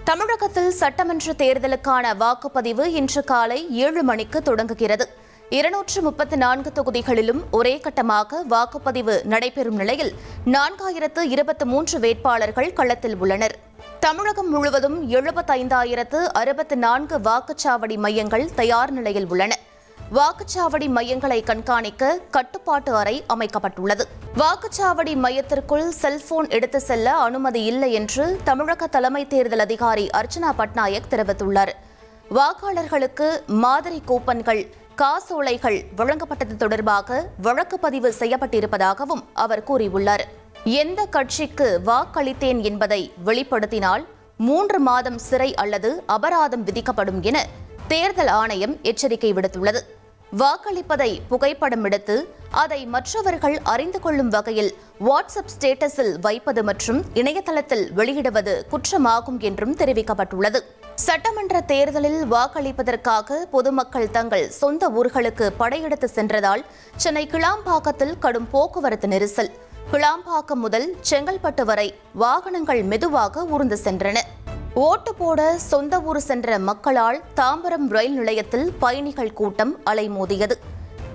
தமிழகத்தில் சட்டமன்ற தேர்தலுக்கான வாக்குப்பதிவு இன்று காலை 7 மணிக்கு தொடங்குகிறது. 234 தொகுதிகளிலும் ஒரே கட்டமாக வாக்குப்பதிவு நடைபெறும் நிலையில் 4023 வேட்பாளர்கள் களத்தில் உள்ளனர். தமிழகம் முழுவதும் 75,064 வாக்குச்சாவடி மையங்கள் தயார் நிலையில் உள்ளன. வாக்குச்சாவடி மையங்களை கண்காணிக்க கட்டுப்பாட்டு அறை அமைக்கப்பட்டுள்ளது. வாக்குச்சாவடி மையத்திற்குள் செல்போன் எடுத்து செல்ல அனுமதி இல்லை என்று தமிழக தலைமை தேர்தல் அதிகாரி அர்ச்சனா பட்நாயக் தெரிவித்துள்ளார். வாக்காளர்களுக்கு மாதிரி கூப்பன்கள், காசோலைகள் வழங்கப்பட்டது தொடர்பாக வழக்கு பதிவு செய்யப்பட்டிருப்பதாகவும் அவர் கூறியுள்ளார். எந்த கட்சிக்கு வாக்களித்தேன் என்பதை வெளிப்படுத்தினால் 3 மாதம் சிறை அல்லது அபராதம் விதிக்கப்படும் என தேர்தல் ஆணையம் எச்சரிக்கை விடுத்துள்ளது. வாக்களிப்பதை புகைப்படம் எடுத்து அதை மற்றவர்கள் அறிந்து கொள்ளும் வகையில் வாட்ஸ்அப் ஸ்டேட்டஸில் வைப்பது மற்றும் இணையதளத்தில் வெளியிடுவது குற்றமாகும் என்றும் தெரிவிக்கப்பட்டுள்ளது. சட்டமன்ற தேர்தலில் வாக்களிப்பதற்காக பொதுமக்கள் தங்கள் சொந்த ஊர்களுக்கு படையெடுத்து சென்றதால் சென்னை கிளாம்பாக்கத்தில் கடும் போக்குவரத்து நெரிசல். கிளாம்பாக்கம் முதல் செங்கல்பட்டு வரை வாகனங்கள் மெதுவாக ஊர்ந்து சென்றன. ஓட்டு போட சொந்த ஊர் சென்ற மக்களால் தாம்பரம் ரயில் நிலையத்தில் பயணிகள் கூட்டம் அலைமோதியது.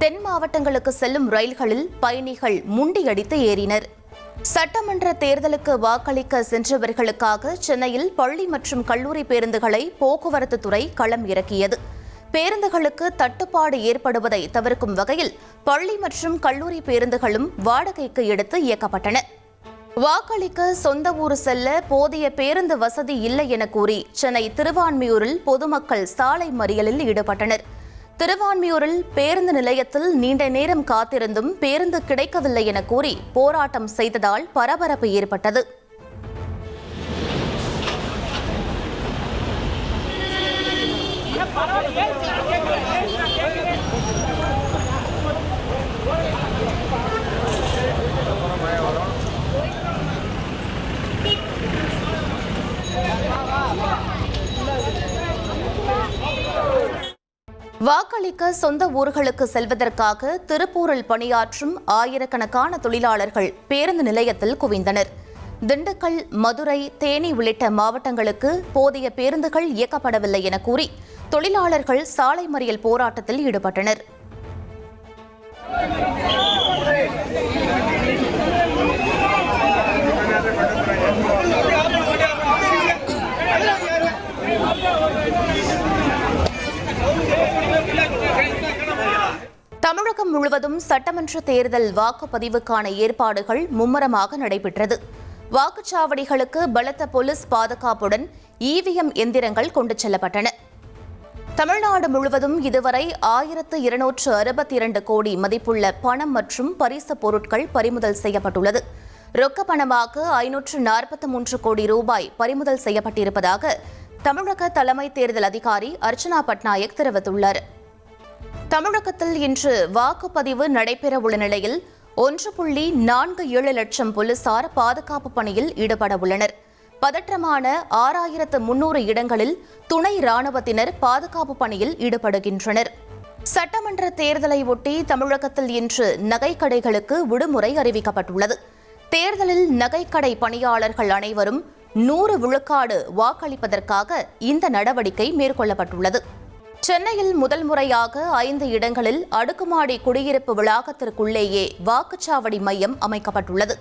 தென் மாவட்டங்களுக்கு செல்லும் ரயில்களில் பயணிகள் முண்டியடித்து ஏறினர். சட்டமன்ற தேர்தலுக்கு வாக்களிக்க சென்றவர்களுக்காக சென்னையில் பள்ளி மற்றும் கல்லூரி பேருந்துகளை போக்குவரத்து துறை களம் இறக்கியது. பேருந்துகளுக்கு தட்டுப்பாடு ஏற்படுவதை தவிர்க்கும் வகையில் பள்ளி மற்றும் கல்லூரி பேருந்துகளும் வாடகைக்கு எடுத்து இயக்கப்பட்டன. வாக்களிக்க சொந்த ஊர் செல்ல போதிய பேருந்து வசதி இல்லை என கூறி சென்னை திருவான்மியூரில் பொதுமக்கள் சாலை மறியலில் ஈடுபட்டனர். திருவான்மியூரில் பேருந்து நிலையத்தில் நீண்ட நேரம் காத்திருந்தும் பேருந்து கிடைக்கவில்லை என கூறி போராட்டம் செய்ததால் பரபரப்பு ஏற்பட்டது. வாக்களிக்க சொந்த ஊர்களுக்கு செல்வதற்காக திருப்பூரில் பணியாற்றும் ஆயிரக்கணக்கான தொழிலாளர்கள் பேருந்து நிலையத்தில் குவிந்தனர். திண்டுக்கல், மதுரை, தேனி உள்ளிட்ட மாவட்டங்களுக்கு போதிய பேருந்துகள் இயக்கப்படவில்லை என கூறி தொழிலாளர்கள் சாலை மறியல் போராட்டத்தில் ஈடுபட்டனர். தமிழகம் முழுவதும் சட்டமன்ற தேர்தல் வாக்குப்பதிவுக்கான ஏற்பாடுகள் மும்முரமாக நடைபெற்றது. வாக்குச்சாவடிகளுக்கு பலத்த போலீஸ் பாதுகாப்புடன் இவிஎம் எந்திரங்கள் கொண்டு செல்லப்பட்டன. தமிழ்நாடு முழுவதும் இதுவரை 1262 கோடி மதிப்புள்ள பணம் மற்றும் பரிசு பொருட்கள் பறிமுதல் செய்யப்பட்டுள்ளது. ரொக்க பணமாக 543 கோடி ரூபாய் பறிமுதல் செய்யப்பட்டிருப்பதாக தமிழக தலைமை தேர்தல் அதிகாரி அர்ச்சனா பட்நாயக் தெரிவித்துள்ளார். தமிழகத்தில் இன்று வாக்குப்பதிவு நடைபெறவுள்ள நிலையில் 1.47 லட்சம் போலீசார் பாதுகாப்பு பணியில் ஈடுபட உள்ளனர். பதற்றமான 6300 இடங்களில் துணை ராணுவத்தினர் பாதுகாப்பு பணியில் ஈடுபடுகின்றனர். சட்டமன்ற தேர்தலை ஒட்டி தமிழகத்தில் இன்று நகைக்கடைகளுக்கு விடுமுறை அறிவிக்கப்பட்டுள்ளது. தேர்தலில் நகைக்கடை பணியாளர்கள் அனைவரும் 100 விழுக்காடு வாக்களிப்பதற்காக இந்த நடவடிக்கை மேற்கொள்ளப்பட்டுள்ளது. சென்னையில் முதல் முறையாக 5 இடங்களில் அடுக்குமாடி குடியிருப்பு வளாகத்திற்குள்ளேயே வாக்குச்சாவடி மையம் அமைக்கப்பட்டுள்ளது.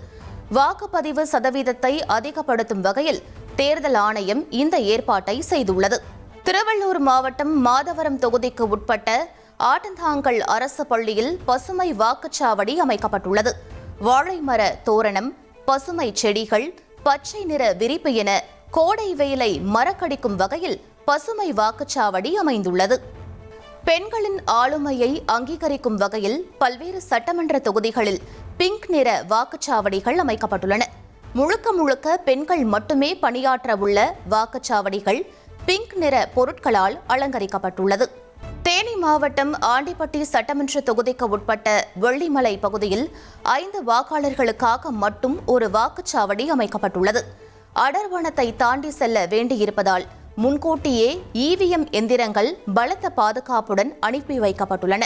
வாக்குப்பதிவு சதவீதத்தை அதிகப்படுத்தும் வகையில் தேர்தல் ஆணையம் இந்த ஏற்பாட்டை செய்துள்ளது. திருவள்ளூர் மாவட்டம் மாதவரம் தொகுதிக்கு உட்பட்ட ஆட்டந்தாங்கல் அரசு பள்ளியில் பசுமை வாக்குச்சாவடி அமைக்கப்பட்டுள்ளது. வாழைமர தோரணம், பசுமை செடிகள், பச்சை நிற விரிப்பு என கோடை வெயிலை மறக்கடிக்கும் வகையில் பசுமை வாக்குச்சாவடி அமைந்துள்ளது. பெண்களின் ஆளுமையை அங்கீகரிக்கும் வகையில் பல்வேறு சட்டமன்ற தொகுதிகளில் பிங்க் நிற வாக்குச்சாவடிகள் அமைக்கப்பட்டுள்ளன. முழுக்க முழுக்க பெண்கள் மட்டுமே பணியாற்ற உள்ள வாக்குச்சாவடிகள் பிங்க் நிற பொருட்களால் அலங்கரிக்கப்பட்டுள்ளது. தேனி மாவட்டம் ஆண்டிப்பட்டி சட்டமன்ற தொகுதிக்கு உட்பட்ட வெள்ளிமலை பகுதியில் 5 வாக்காளர்களுக்காக மட்டும் ஒரு வாக்குச்சாவடி அமைக்கப்பட்டுள்ளது. அடர்வனத்தை தாண்டி செல்ல வேண்டியிருப்பதால் முன்கூட்டியே இவிஎம் எந்திரங்கள் பலத்த பாதுகாப்புடன் அனுப்பி வைக்கப்பட்டுள்ளன.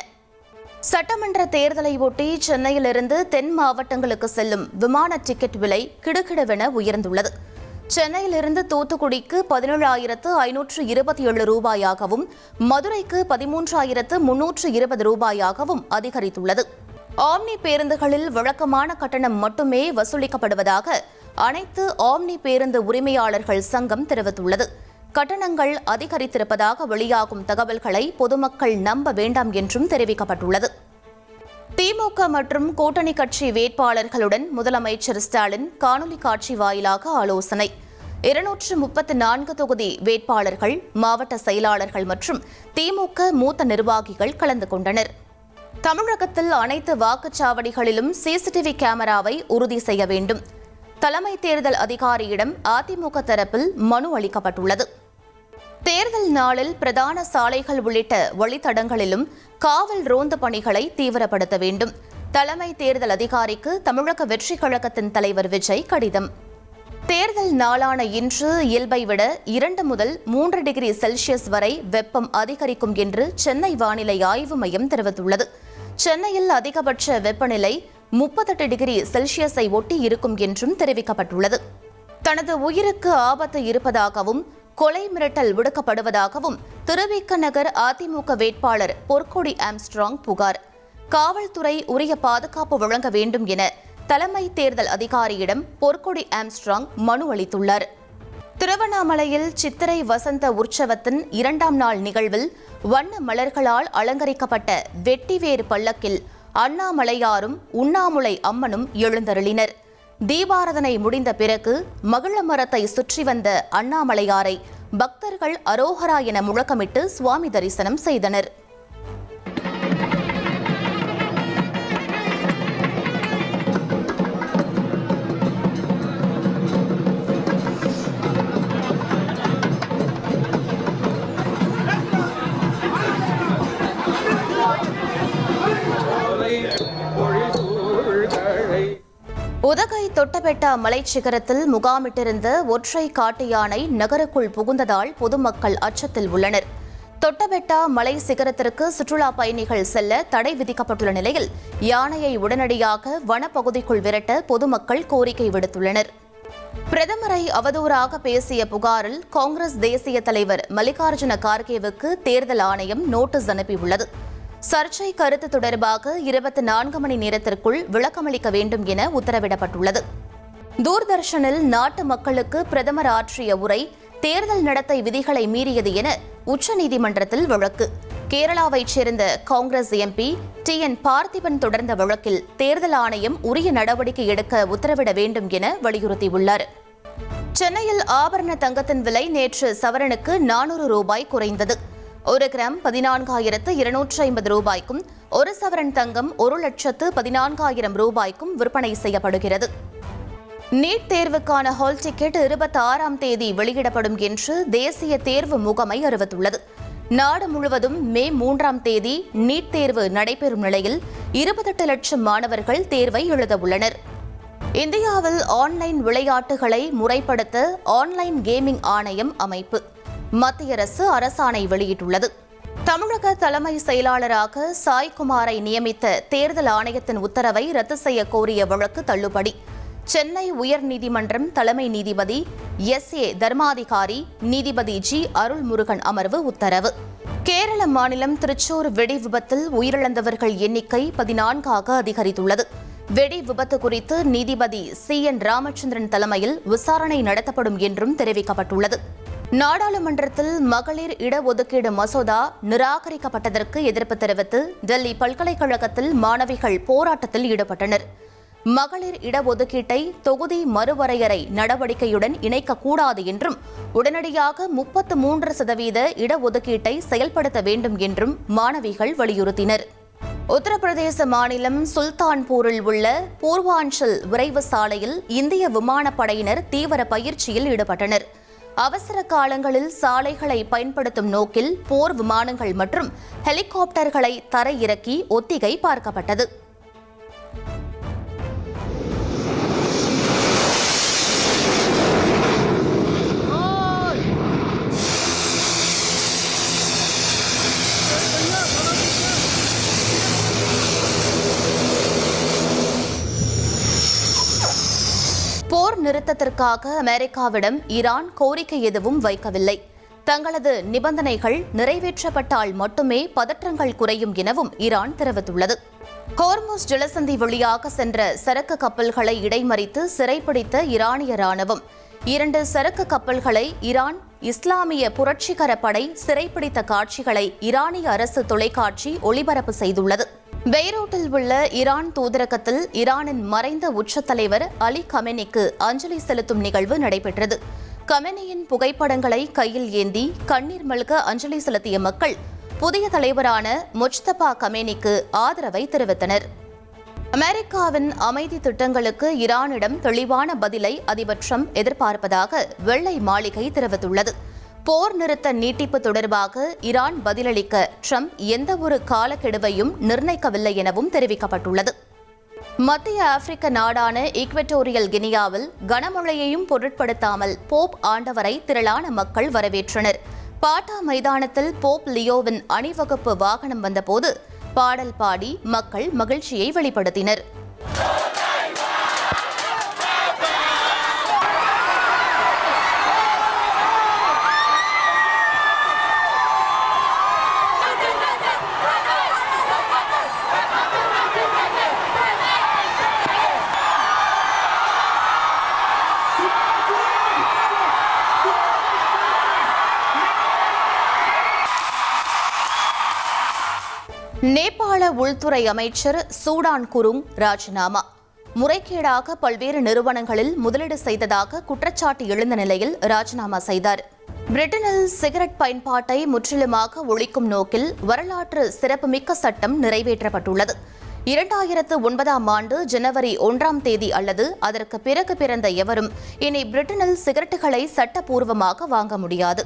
சட்டமன்ற தேர்தலை ஒட்டி சென்னையிலிருந்து தென் மாவட்டங்களுக்கு செல்லும் விமான டிக்கெட் விலை கிடுகிடுவென உயர்ந்துள்ளது. சென்னையிலிருந்து தூத்துக்குடிக்கு 17,527 ரூபாயாகவும் மதுரைக்கு 13,320 ரூபாயாகவும் அதிகரித்துள்ளது. ஆம்னி பேருந்துகளில் வழக்கமான கட்டணம் மட்டுமே வசூலிக்கப்படுவதாக அனைத்து ஆம்னி பேருந்து உரிமையாளர்கள் சங்கம் தெரிவித்துள்ளது. கட்டணங்கள் அதிகரித்திருப்பதாக வெளியாகும் தகவல்களை பொதுமக்கள் நம்ப வேண்டாம் என்றும் தெரிவிக்கப்பட்டுள்ளது. திமுக மற்றும் கூட்டணி கட்சி வேட்பாளர்களுடன் முதலமைச்சர் ஸ்டாலின் காணொலி காட்சி வாயிலாக ஆலோசனை. 234 தொகுதி வேட்பாளர்கள், மாவட்ட செயலாளர்கள் மற்றும் திமுக மூத்த நிர்வாகிகள் கலந்து கொண்டனர். தமிழகத்தில் அனைத்து வாக்குச்சாவடிகளிலும் சிசிடிவி கேமராவை உறுதி செய்ய வேண்டும். தலைமை தேர்தல் அதிகாரியிடம் அதிமுக தரப்பில் மனு அளிக்கப்பட்டுள்ளது. தேர்தல் நாளில் பிரதான சாலைகள் உள்ளிட்ட வழித்தடங்களிலும் காவல் ரோந்து பணிகளை தீவிரப்படுத்த வேண்டும். தலைமை தேர்தல் அதிகாரிக்கு தமிழக வெற்றிக் கழகத்தின் தலைவர் விஜய் கடிதம். தேர்தல் நாளான இன்று இயல்பை விட 2 முதல் 3 டிகிரி செல்சியஸ் வரை வெப்பம் அதிகரிக்கும் என்று சென்னை வானிலை ஆய்வு மையம் தெரிவித்துள்ளது. சென்னையில் அதிகபட்ச வெப்பநிலை 38 டிகிரி செல்சியஸை ஒட்டி இருக்கும் என்றும் தெரிவிக்கப்பட்டுள்ளது. தனது உயிருக்கு ஆபத்து இருப்பதாகவும் கொலை மிரட்டல் விடுக்கப்படுவதாகவும் திருவிக நகர் அதிமுக வேட்பாளர் பொற்கொடி ஆம்ஸ்ட்ராங் புகார். காவல்துறை உரிய பாதுகாப்பு வழங்க வேண்டும் என தலைமை தேர்தல் அதிகாரியிடம் பொற்கொடி ஆம்ஸ்ட்ராங் மனு அளித்துள்ளார். திருவண்ணாமலையில் சித்திரை வசந்த உற்சவத்தின் 2ஆம் நாள் நிகழ்வில் வண்ண மலர்களால் அலங்கரிக்கப்பட்ட வெட்டிவேர் பல்லக்கில் அண்ணாமலையாரும் உண்ணாமுலை அம்மனும் எழுந்தருளினர். தீபாராதனை முடிந்த பிறகு மகிழ மரத்தை சுற்றி வந்த அண்ணாமலையாரை பக்தர்கள் அரோகரா என முழக்கமிட்டு சுவாமி தரிசனம் செய்தனர். உதகை தொட்டபெட்டா மலைச்சிகரத்தில் முகாமிட்டிருந்த ஒற்றை காட்டு யானை நகருக்குள் புகுந்ததால் பொதுமக்கள் அச்சத்தில் உள்ளனர். தொட்டபெட்டா மலை சிகரத்திற்கு சுற்றுலா பயணிகள் செல்ல தடை விதிக்கப்பட்டுள்ள நிலையில் யானையை உடனடியாக வனப்பகுதிக்குள் விரட்ட பொதுமக்கள் கோரிக்கை விடுத்துள்ளனர். பிரதமரை அவதூறாக பேசிய புகாரில் காங்கிரஸ் தேசிய தலைவர் மல்லிகார்ஜுன கார்கேவுக்கு தேர்தல் ஆணையம் நோட்டீஸ் அனுப்பியுள்ளது. சர்ச்சை கருத்து தொடர்பாக 24 மணி நேரத்திற்குள் விளக்கமளிக்க வேண்டும் என உத்தரவிடப்பட்டுள்ளது. தூர்தர்ஷனில் நாட்டு மக்களுக்கு பிரதமர் ஆற்றிய உரை தேர்தல் நடத்தை விதிகளை மீறியது என உச்சநீதிமன்றத்தில் வழக்கு. கேரளாவைச் சேர்ந்த காங்கிரஸ் எம்பி TN பார்த்திபன் தொடர்ந்த வழக்கில் தேர்தல் ஆணையம் உரிய நடவடிக்கை எடுக்க உத்தரவிட வேண்டும் என வலியுறுத்தியுள்ளார். சென்னையில் ஆபரண தங்கத்தின் விலை நேற்று சவரனுக்கு 400 ரூபாய் குறைந்தது. 1 கிராம் 14,250 ரூபாய்க்கும், 1 சவரன் தங்கம் 1,14,000 ரூபாய்க்கும் விற்பனை செய்யப்படுகிறது. நீட் தேர்வுக்கான ஹால் டிக்கெட் 26ஆம் தேதி வெளியிடப்படும் என்று தேசிய தேர்வு முகமை அறிவித்துள்ளது. நாடு முழுவதும் மே 3ஆம் தேதி நீட் தேர்வு நடைபெறும் நிலையில் 28 லட்சம் மாணவர்கள் தேர்வை எழுத உள்ளனர். இந்தியாவில் ஆன்லைன் விளையாட்டுகளை முறைப்படுத்த ஆன்லைன் கேமிங் ஆணையம் அமைப்பு மத்திய அரசு அரசாணை வெளியிட்டுள்ளது. தமிழக தலைமை செயலாளராக சாய்குமாரை நியமித்த தேர்தல் ஆணையத்தின் உத்தரவை ரத்து செய்ய கோரிய வழக்கு தள்ளுபடி. சென்னை உயர்நீதிமன்றம் தலைமை நீதிபதி SA தர்மாதிகாரி நீதிபதி G அருள்முருகன் அமர்வு உத்தரவு. கேரள மாநிலம் திருச்சூர் வெடி விபத்தில் உயிரிழந்தவர்கள் எண்ணிக்கை 14ஆக அதிகரித்துள்ளது. வெடி விபத்து குறித்து நீதிபதி CN ராமச்சந்திரன் தலைமையில் விசாரணை நடத்தப்படும் என்றும் தெரிவிக்கப்பட்டுள்ளது. நாடாளுமன்றத்தில் மகளிர் இடஒதுக்கீடு மசோதா நிராகரிக்கப்பட்டதற்கு எதிர்ப்பு தெரிவித்து டெல்லி பல்கலைக்கழகத்தில் மாணவிகள் போராட்டத்தில் ஈடுபட்டனர். மகளிர் இடஒதுக்கீட்டை தொகுதி மறுவரையறை நடவடிக்கையுடன் இணைக்கக்கூடாது என்றும் உடனடியாக 33% இடஒதுக்கீட்டை செயல்படுத்த வேண்டும் என்றும் மாணவிகள் வலியுறுத்தினர். உத்தரப்பிரதேச மாநிலம் சுல்தான்பூரில் உள்ள பூர்வாஞ்சல் விரைவு சாலையில் இந்திய விமானப்படையினர் தீவிர பயிற்சியில் ஈடுபட்டனர். அவசர காலங்களில் சாலைகளை பயன்படுத்தும் நோக்கில் போர் விமானங்கள் மற்றும் ஹெலிகாப்டர்களை தரையிறக்கி ஒத்திகை பார்க்கப்பட்டது. போர் நிறுத்தத்திற்காக அமெரிக்காவிடம் ஈரான் கோரிக்கை எதுவும் வைக்கவில்லை. தங்களது நிபந்தனைகள் நிறைவேற்றப்பட்டால் மட்டுமே பதற்றங்கள் குறையும் எனவும் ஈரான் தெரிவித்துள்ளது. ஹோர்முஸ் ஜலசந்தி வழியாக சென்ற சரக்கு கப்பல்களை இடைமறித்து சிறைப்பிடித்த ஈரானிய ராணுவம் 2 சரக்கு கப்பல்களை ஈரான் இஸ்லாமிய புரட்சிகர படை சிறைப்பிடித்த காட்சிகளை ஈரானிய அரசு தொலைக்காட்சி ஒளிபரப்பு செய்துள்ளது. பெய்ரூட்டில் உள்ள ஈரான் தூதரகத்தில் ஈரானின் மறைந்த உச்ச தலைவர் அலி கமெனிக்கு அஞ்சலி செலுத்தும் நிகழ்வு நடைபெற்றது. கமெனியின் புகைப்படங்களை கையில் ஏந்தி கண்ணீர் மல்க அஞ்சலி செலுத்திய மக்கள் புதிய தலைவரான முஜ்தபா கமெனிக்கு ஆதரவை தெரிவித்தனர். அமெரிக்காவின் அமைதி திட்டங்களுக்கு ஈரானிடம் தெளிவான பதிலை அதிபர் ட்ரம்ப் எதிர்பார்ப்பதாக வெள்ளை மாளிகை தெரிவித்துள்ளது. போர் நிறுத்த நீட்டிப்பு தொடர்பாக ஈரான் பதிலளிக்க ட்ரம்ப் எந்தவொரு காலக்கெடுவையும் நிர்ணயிக்கவில்லை எனவும் தெரிவிக்கப்பட்டுள்ளது. மத்திய ஆப்பிரிக்க நாடான ஈக்வட்டோரியல் கினியாவில் கனமழையையும் பொருட்படுத்தாமல் போப் ஆண்டவரை திரளான மக்கள் வரவேற்றனர். பாட்டா மைதானத்தில் போப் லியோவின் அணிவகுப்பு வாகனம் வந்தபோது பாடல் பாடி மக்கள் மகிழ்ச்சியை வெளிப்படுத்தினர். நேபாள உள்துறை அமைச்சர் சூடான் குருங் ராஜினாமா. முறைகேடாக பல்வேறு நிறுவனங்களில் முதலீடு செய்ததாக குற்றச்சாட்டு எழுந்த நிலையில் ராஜினாமா செய்தார். பிரிட்டனில் சிகரெட் பயன்பாட்டை முற்றிலுமாக ஒழிக்கும் நோக்கில் வரலாற்று சிறப்புமிக்க சட்டம் நிறைவேற்றப்பட்டுள்ளது. 2009ஆம் ஆண்டு ஜனவரி 1ஆம் தேதி அல்லது அதற்கு பிறகு பிறந்த எவரும் இனி பிரிட்டனில் சிகரெட்டுகளை சட்டப்பூர்வமாக வாங்க முடியாது.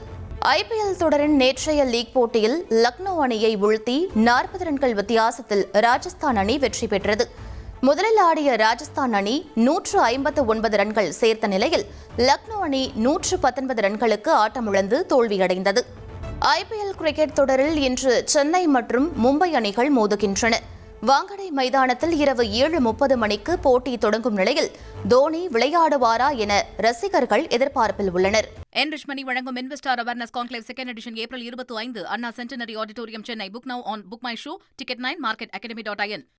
IPL தொடரின் நேற்றைய லீக் போட்டியில் லக்னோ அணியை வீழ்த்தி 40 ரன்கள் வித்தியாசத்தில் ராஜஸ்தான் அணி வெற்றி பெற்றது. முதலில் ஆடிய ராஜஸ்தான் அணி 159 ரன்கள் சேர்த்த நிலையில் லக்னோ அணி 119 ரன்களுக்கு ஆட்டமிழந்து தோல்வியடைந்தது. IPL கிரிக்கெட் தொடரில் இன்று சென்னை மற்றும் மும்பை அணிகள் மோதுகின்றன. வாங்கடை மைதானத்தில் இரவு 7:30 மணிக்கு போட்டி தொடங்கும் நிலையில் தோனி விளையாடுவாரா என ரசிகர்கள் எதிர்பார்ப்பில் உள்ளனர். Enrich Money வழங்கும் investor awareness conclave second edition April 25 Anna centenary auditorium Chennai. Book now on book my show, ticket 9, marketacademy.in.